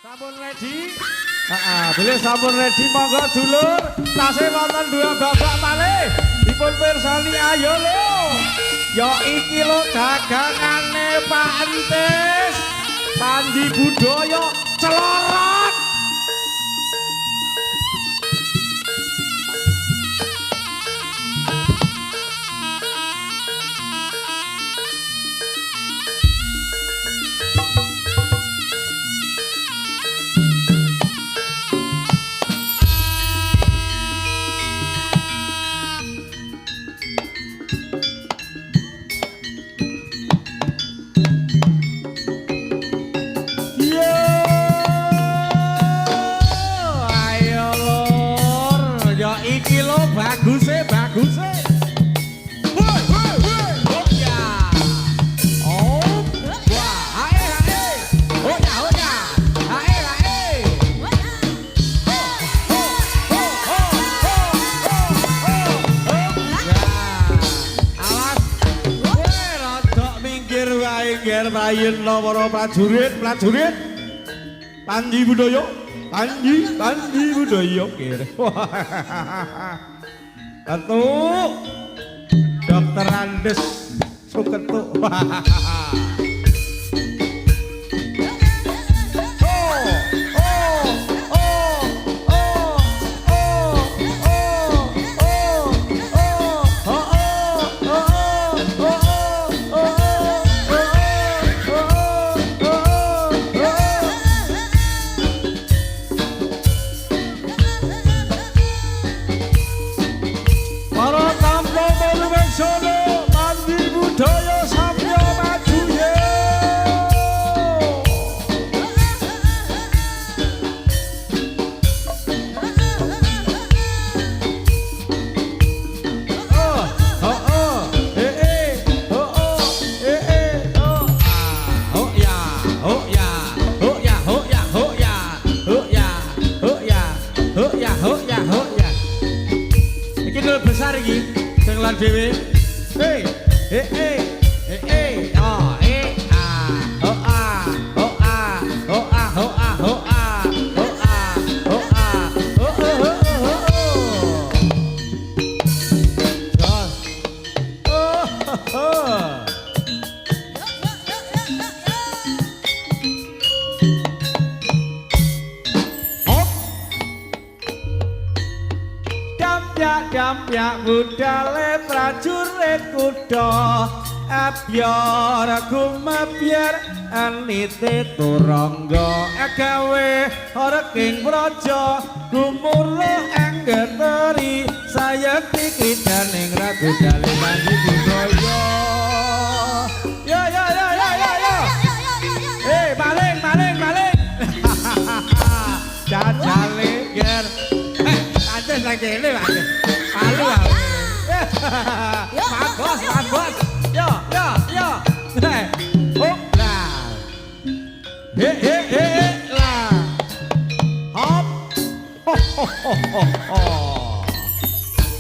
Sampun ready? Boleh sampun ready monggo dulur. Tasih wonten dua babak malih. Dipun pirsani ayo lho. Ya iki lho dagangane Pak Entis. Panji Budaya Celorot. Baguse. Woi, woi, woi. Oh ya. Oh. Wah, hae hae. Oh ya, oh ya. Hae hae. Oh, oh, oh, oh, oh, oh. Ya. Awas. Woi, rodok minggir wae ngger mayenno para prajurit. Panji Budaya. Panji Budaya kira. Ketuk Dokter Andes Suketuk. Dewe, hey, hey, hey, hey, hey, oh, eh, ah, oh, ah, oh, ah, oh, ah, oh, ah, oh, ah, oh, ah, oh, ah, oh, oh, oh, oh, oh, oh. Dampyak budale prajurit kuda abyar gumebyar anite turangga agawe reking praja gumurluh anggeteri sayekti kidaning ratu dale Panji Budaya. Ya. Maling. Jajale ger. Antes lagi ini Palu. Bagus. Yo. Oh, lah. Lah. Hop.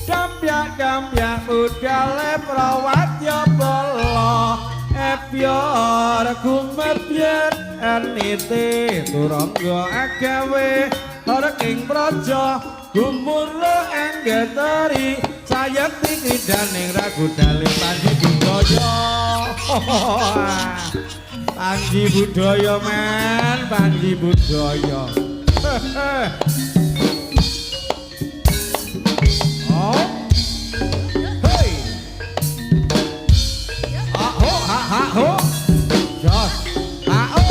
Dampyak budale prawatya bala. Ebyar gumebyar anite turangga agawe reking praja gumurluh anggeteri sayekti kidaning ragu dale Panji Budaya. Panji Budaya men, Panji Budaya. Oh. Hey. Ha-ho. Jos. Ha-ho.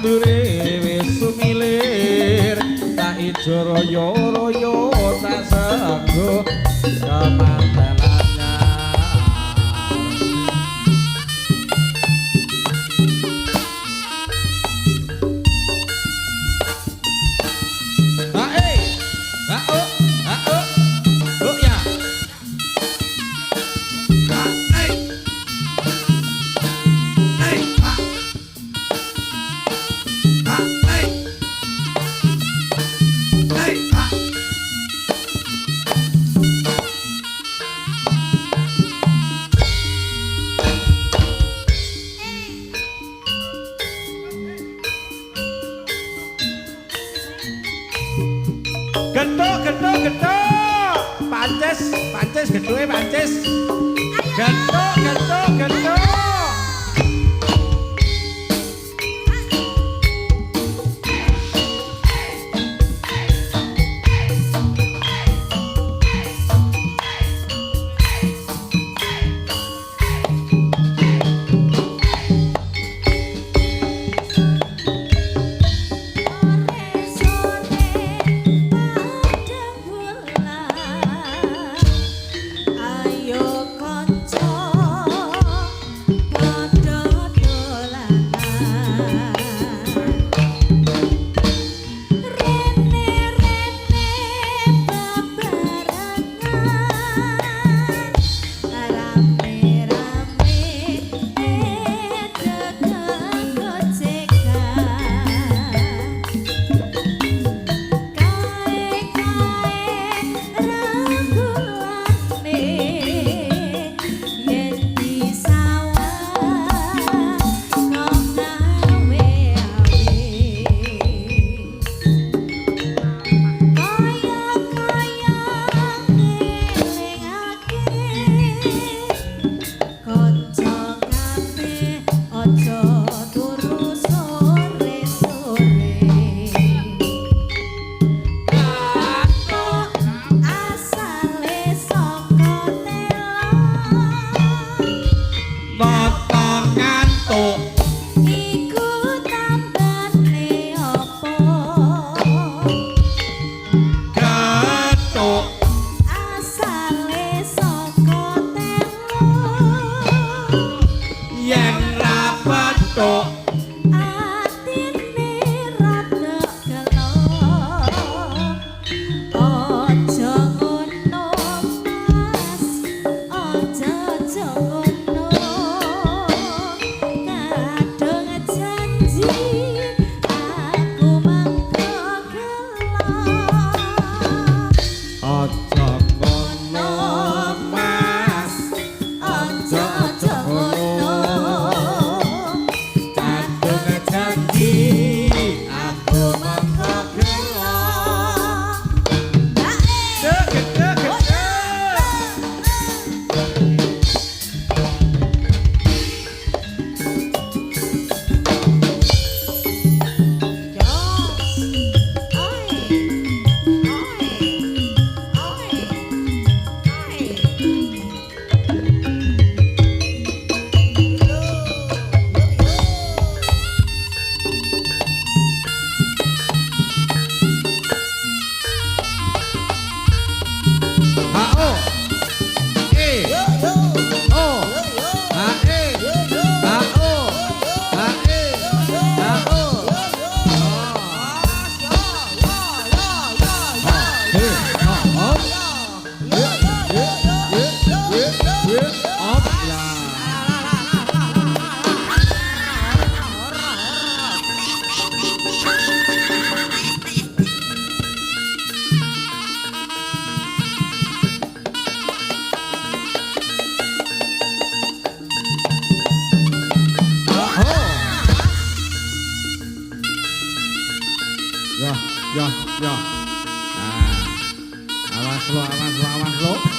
tandure wis sumilir tak ijo royo-royo tak sego kemantelannya Pances gedhe pances gedhe Ya. Nah, awas lo.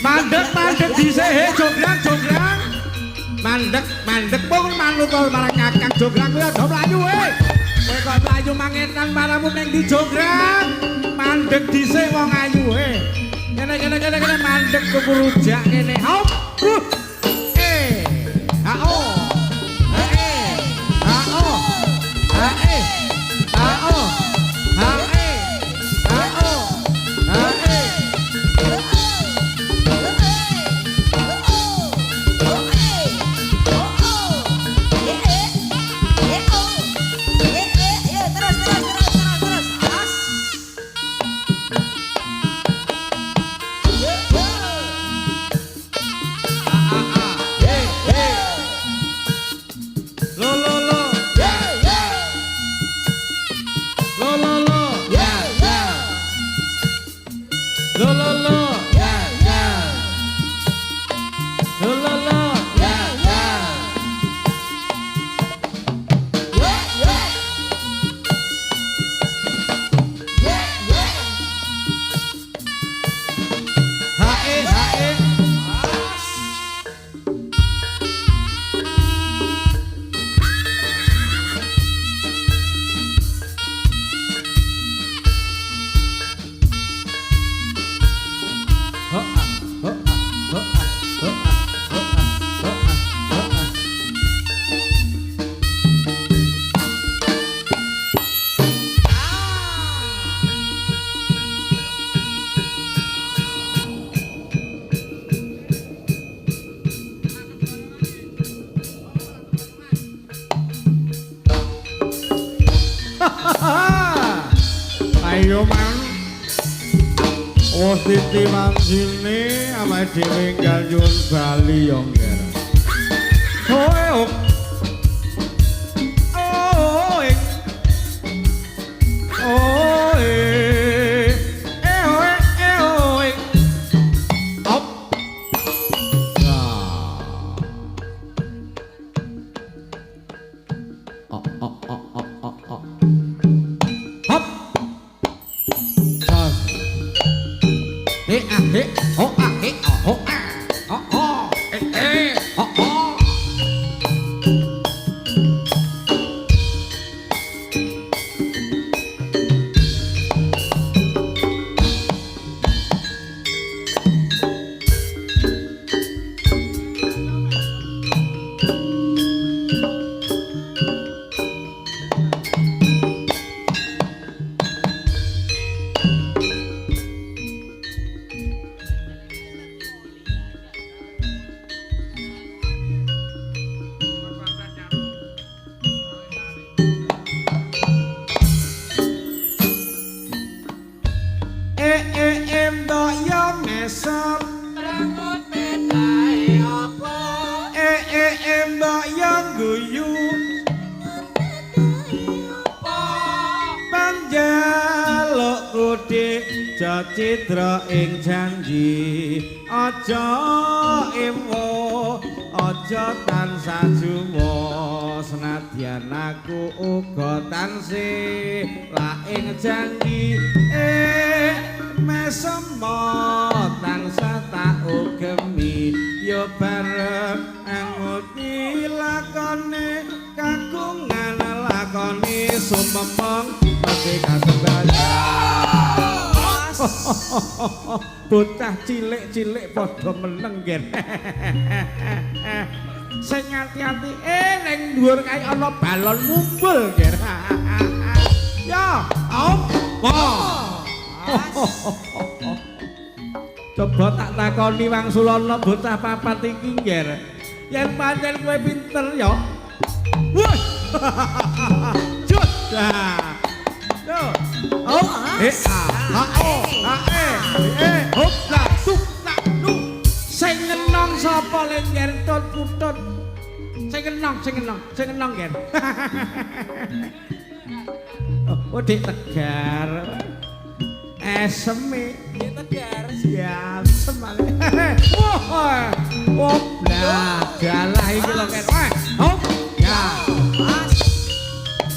Mandek dhisik he jograng. Mandek pun manut marang Kakang jograng kuwi aja mlayu he. Kowe kok mlayu mangetan maramu ning ndi jograng. Mandek dhisik wong ayu he. Kene mandek keburujak kene. Hop. Ha-oh. Ayo mang Titi mangsine awake dhewe gayun bali yo ngger. Oh Citra ing janji aja ewo aja tansah jumo senadyan aku uga tansih la ing janji mesemo tansah tak ugemi yo bareng anguti lakone kagungan lakone sumemeng mesti kasembahan bocah cilik-cilik padha meneng ngen. Sing ati-ati ning dhuwur kae ana balon mumbul ngen. Ya, coba tak takoni Wangsulana bocah papat iki ngen. Yen pancen kowe pinter ya. Wah. Jut. Yo. Sing ngenong sapa lengger putut. Sing ngenong yen. Oh, Dik Tegar. Eseme, Dik Tegar. Ya, semale. Oh, blah, galah iki lho ken. Hop. Ya.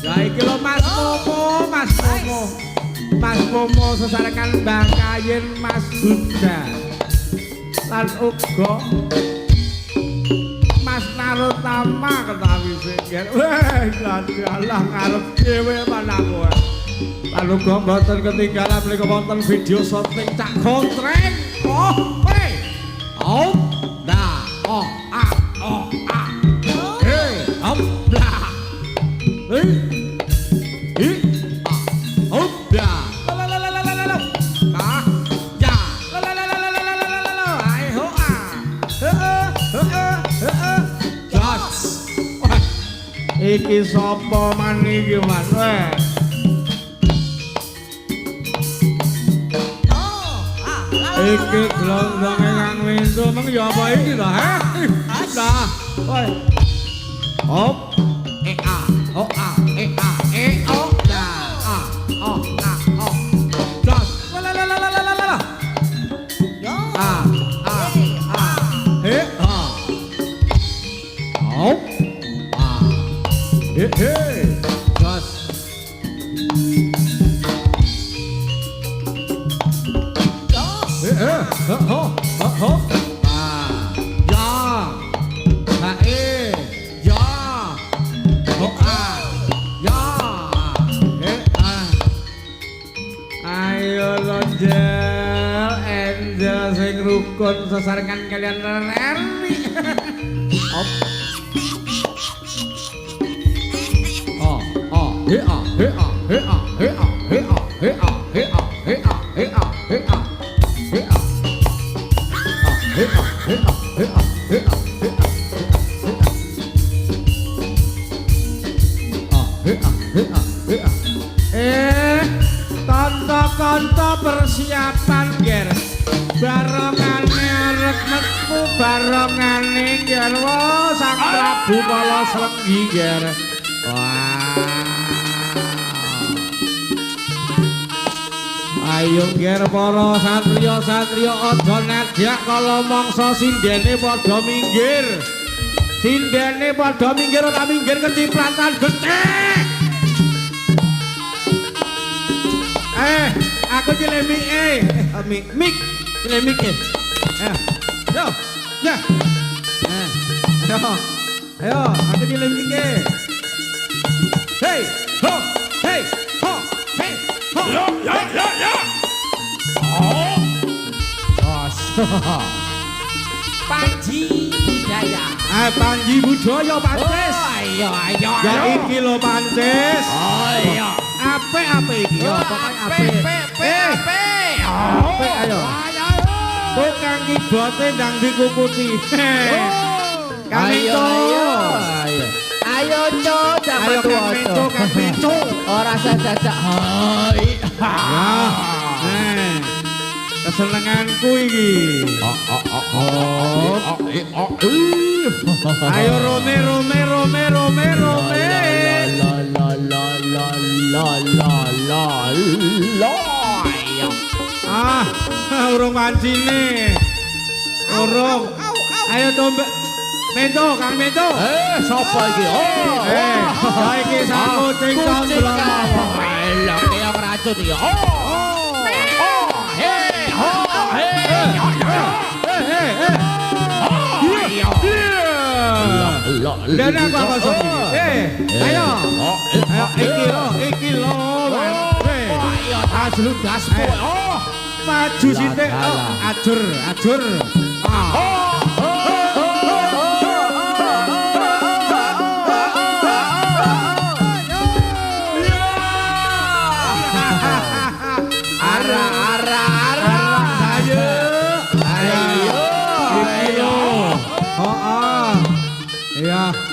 Ya iki lho Mas Momo sesarengan Mbah Kayin Mas Buddha. lan uga Mas Narotama ketawi singger. Weh, dalah ngarep dhewe manah kowe. Lan uga mboten ketinggalan menika wonten video syuting Cak Kontreng. Oh, weh. Oh, dah, oh, ah, oh, ah. Hey, hop, dah. Hey. Hi. Ah. Hop, dah. La la la la la la. Ah, ya. La la la la la la la la la. Ai ho ah. Jas. Iki sapa man iki man weh. Iki glondonge Kang Windu meng ya apa iki lho ha? Lah, woi. Hop. A. O A. A. O. Lah. A. O A. O. Jas. La la la la la la la. Yo. A. A. A. He. A. Hop. A. He. He. Jas. Ho, ho, ah, ya, ya, ho, ah, ya, ayo lonjel, angel sing rukun sesarengan kalian Reri. Op. Oh, oh, he ah, he ah, he ah, he ah, he ah, he ah, he ah, he ah, he ah, he ah. Kanca-kanca persiapan ger barengane arep metu barengane ger Sang Prabu kala srenggi ger ayo ger para satriya aja nedyak kala mangsa sindene padha minggir ora minggir kecipratan gethek. Aku cilemik mik cilemik yo ya ayo aku cilemik hey ho hey ho hey ho ya oh Panji Budaya Panji Budaya Pantes ayo ya iki lho Pantes oh iya ape iki yo pokoke ape ayo tukang kibote ndang dikukuti ayo Kang Pincu ora sajak hai kesenenganku iki ayo rome urung pancine urung ayo tombe mento Kang mento sapa iki iki sakucing Candramawa lha kaya racun iki dan apa sih ayo iki lo ayo aslu gaspo maju sithik ajur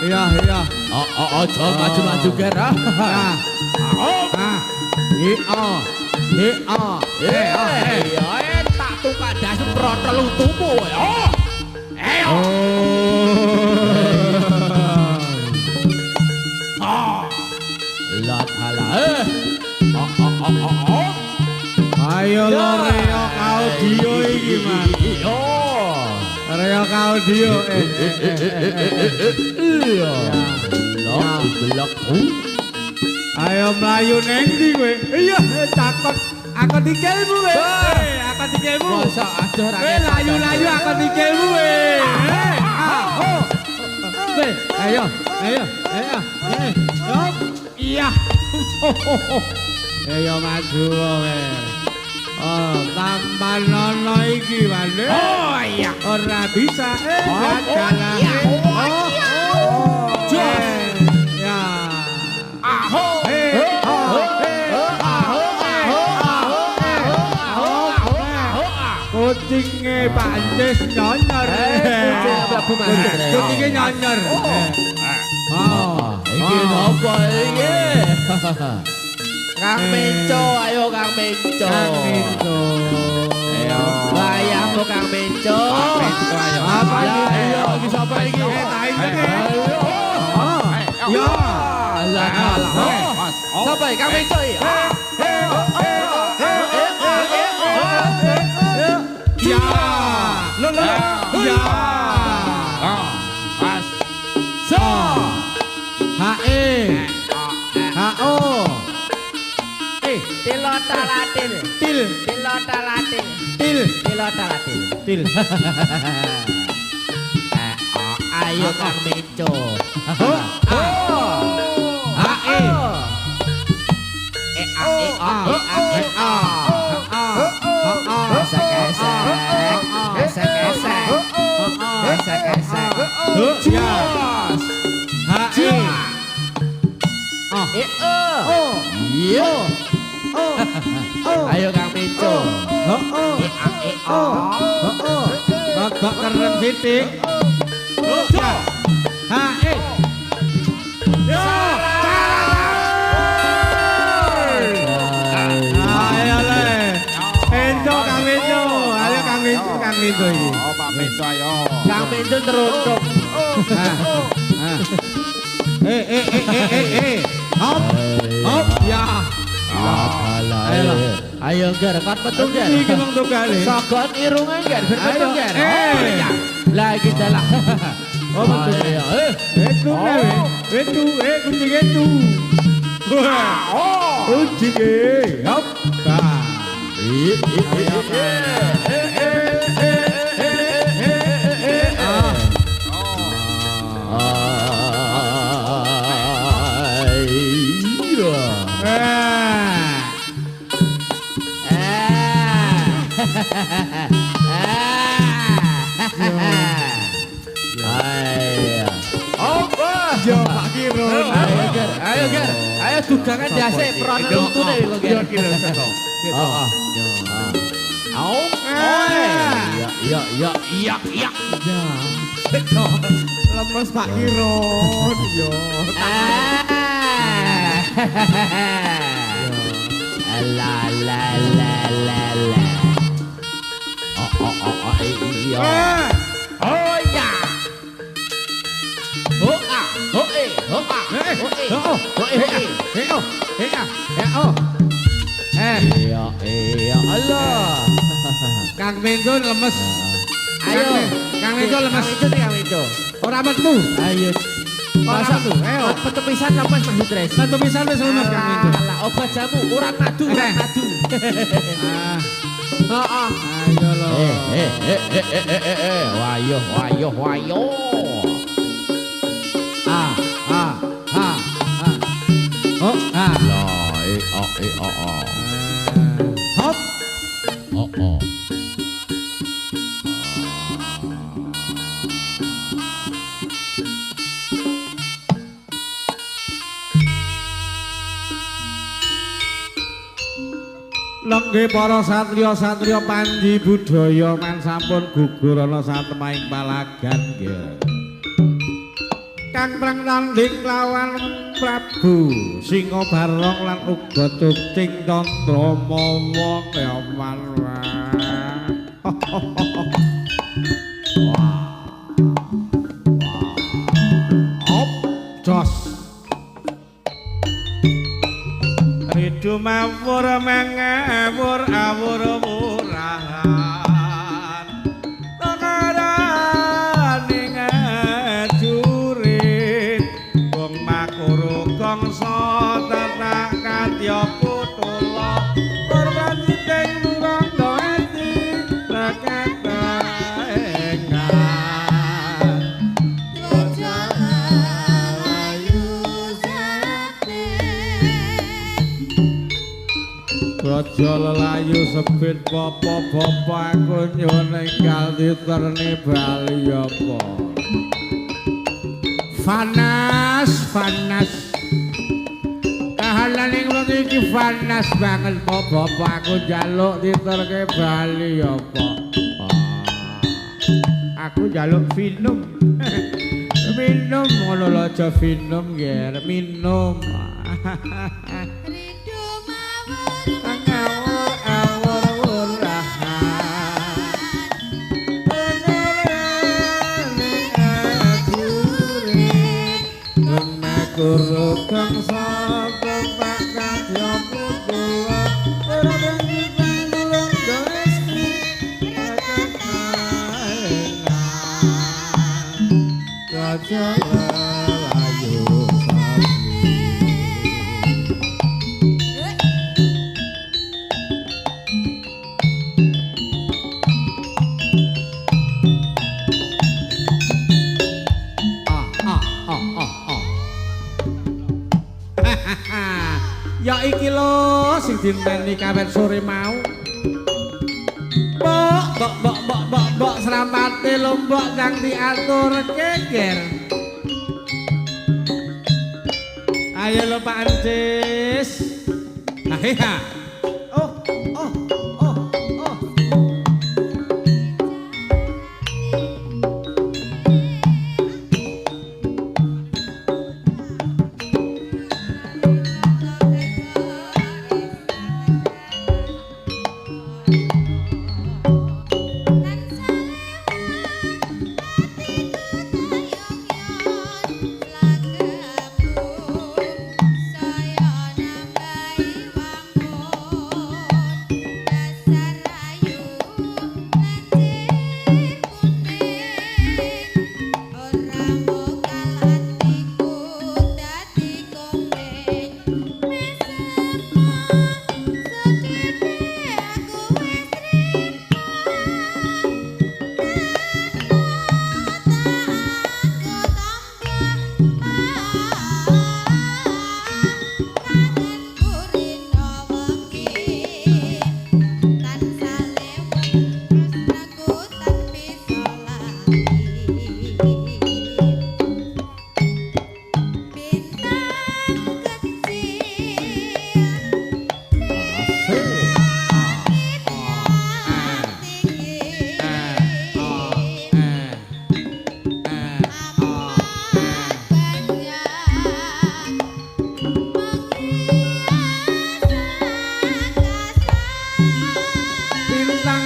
Iya. Aja maju-maju ger. Tak tukak das protol utumu. Ayo Reok Audio iki, Mas. Reok Audio. Iya. Blok. Ayo mlayu neng ndi kowe? Iya, takon. Aku dikilmu kowe. Aku dikilmu Masa aduh ra. Layu-layu akan dikilmu ayo. Iya. Ayo maju kowe. Oh, tampan nono iki wae. Oh iya. Ora bisa jalan. Ya. Aho. Kucinge Pak Andes nyonyor. Kucinge nyonyor. Iki napa iki? Kang Menco, ayo Kang Menco. Ayo. Wayahmu Kang Menco. Ayo. Apa iki? Iki sapa iki? Ya. Sapa iki Kang Menco iki? Ya. Ya. Pas. So. H-E. H-O. Tilotalatil. Til. Tilotalatil. Til. Tilotalatil. Til. Ayo Kang Menco. H-E. Ayo Kang Menco. Agak keren sithik. H-E. Ayo le. Menco Kang Menco. Ayo Kang Menco iki. Oh, Pak Menco ayo. Kang Menco teruntuk. Hop. Hop ya. Ayo Ger, kan betul Ger. Iki mung tukale. Sogon irungan Ger, betul Ger. Lagi dalam. Oh betul. Itu kucing itu. Kucing. Hop. Yo Pak Kirun. Ayo Ger, ayo dugangan dase peran untune kok Ger. Iya. Lemes Pak Kirun. Yo. La. Iya. Oh ya. Iya, Allah. Kang Menco lemes. Ayo, Kang Menco lemes. Kang Menco. Ora metu. Ayo. Masa tuh? Ayo, petupisan lemes Mas Stres. Satu pisan wis lemes Kang Menco. Lah, obat jamu urat madu. Ayo lo. Wayo. Hop. Lenggih para satriya-satriya Panji budaya man sampun gugur ana satemahing palagan nggih. Kang prang tanding lawan Prabu Singabarong lan uga Tuting Tandramawa ya manwa. Hop jos. Ridu mawur mengawur awur-awurahan Tengaraning ajurit Wong makuru gongso tatak katya putula Perwanjiting nurang doeti aja lelayu sepit popo-popo aku nyuwun enggal diterni bali apa panas kahalaning wong iki panas banget popo aku njaluk diterke bali apa aku njaluk minum ngono lho aja minum ger minum Guru kang sapa pak kadya putra ora bengi pangulung doesti kaca layu ya iki lho sing dinteni kawet sore mau mbok sramate lho mbok kang diatur keker ayo lho Pak Ancis ha oh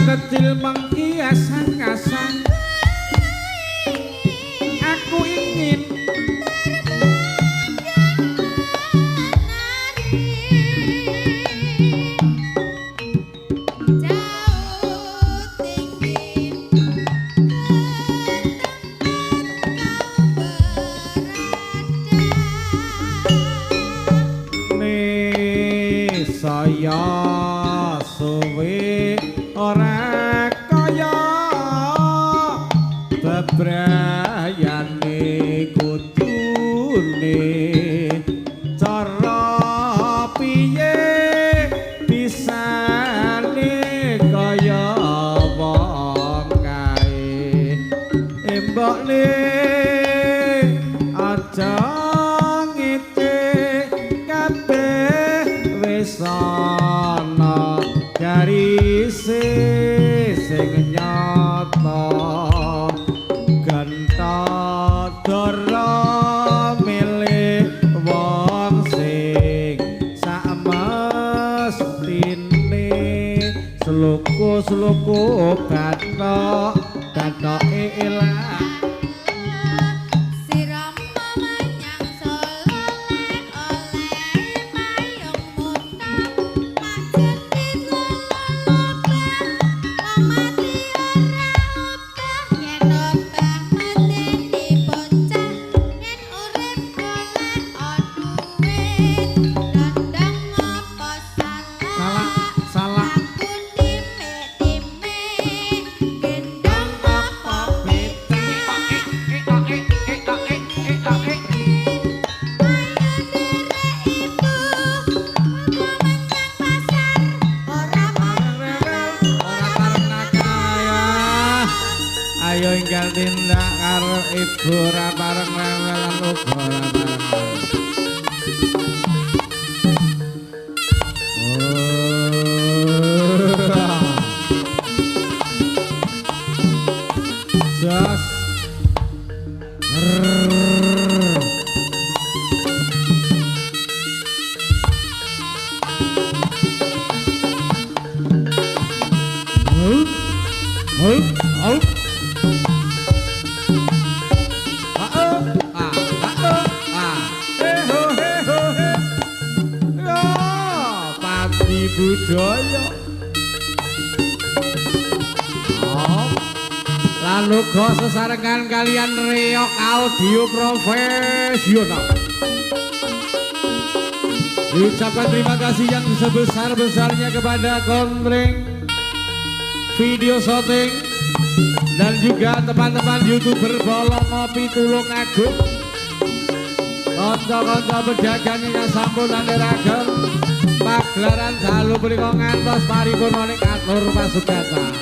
kecil menghias-hiasan aku ingin nih saya suwe ora kaya bebrayane kudune cara piye bisane kaya wong kae embokne aja ngite kabeh wis ana garise sing nyata ganta dara milih wong sing samestine sluku-sluku bathok-bathoke ilang salah enggal tindak karo ibu ora bareng lewelan uga ora bareng. Jos. Budaya lan uga sesarengan kalian reok audio profesional. Ucapan terima kasih yang sebesar-besarnya kepada Kontreng Video Shooting dan juga teman-teman YouTuber Bolong Ngopi Tulung Agung, konco-konco pedagang yang sampun andheraken pagelaran dalu punika ngantos paripurna ing atur pasugatan.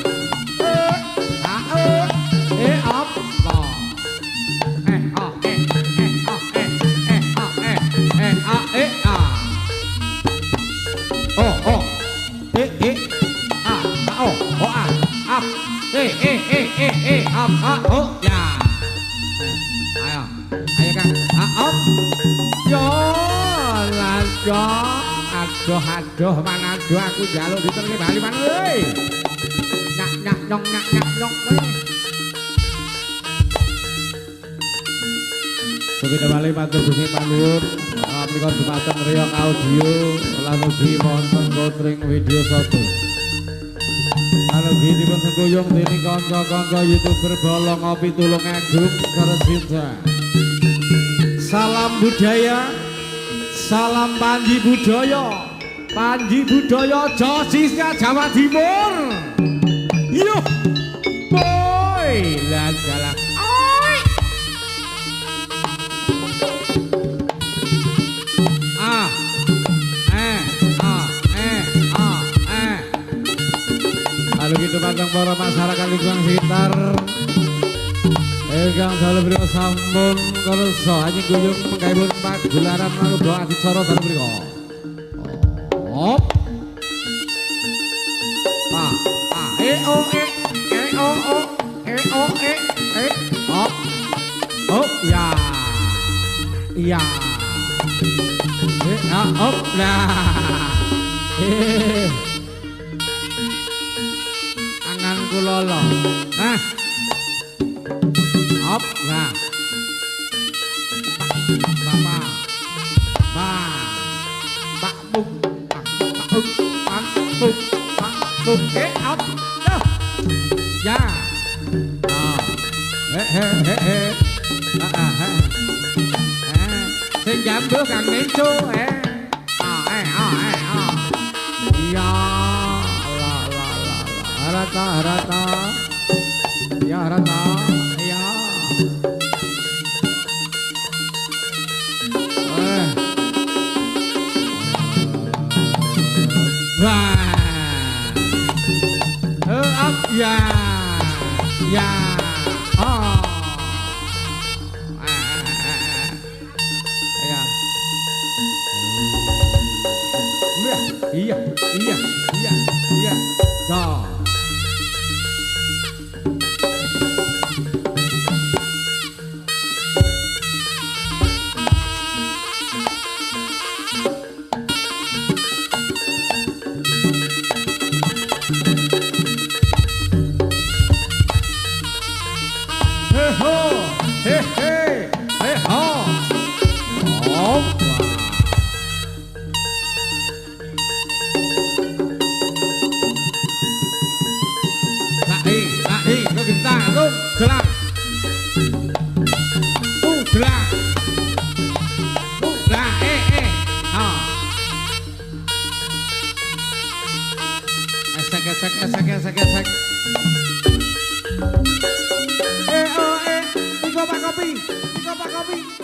Aduh manado aku njaluk diterke bali man woi. Nyak nyong Sepeda bali matur Gusti Panuwun mriku dumateng reok audio lan ugi wonten Kontreng Video Shooting. Lan ugi dipun seguyung dening kanca-kanca YouTuber Bolong Ngopi Tulung Agung Gresik. Salam budaya, salam Panji budaya. Panji budaya Josisnya Jawa Timur. Yuh, boy, lan galak. Lalu gitu matang para masyarakat lingkungan sekitar. Ingkang dalu mriku sampun kersa hanya guyung menggawe pagelaran lalu doa dicara dalu mriku. Hop. Hop. Oh ya. Iya. Hop lah. Angan kulolo. Nah. Hop lah. Bapak. Pak Bung. Buk up ya sing jambu Kang Menco ya rata ya rata ya ya ya oh ya iya dah Esek. Iko Pak Kopi.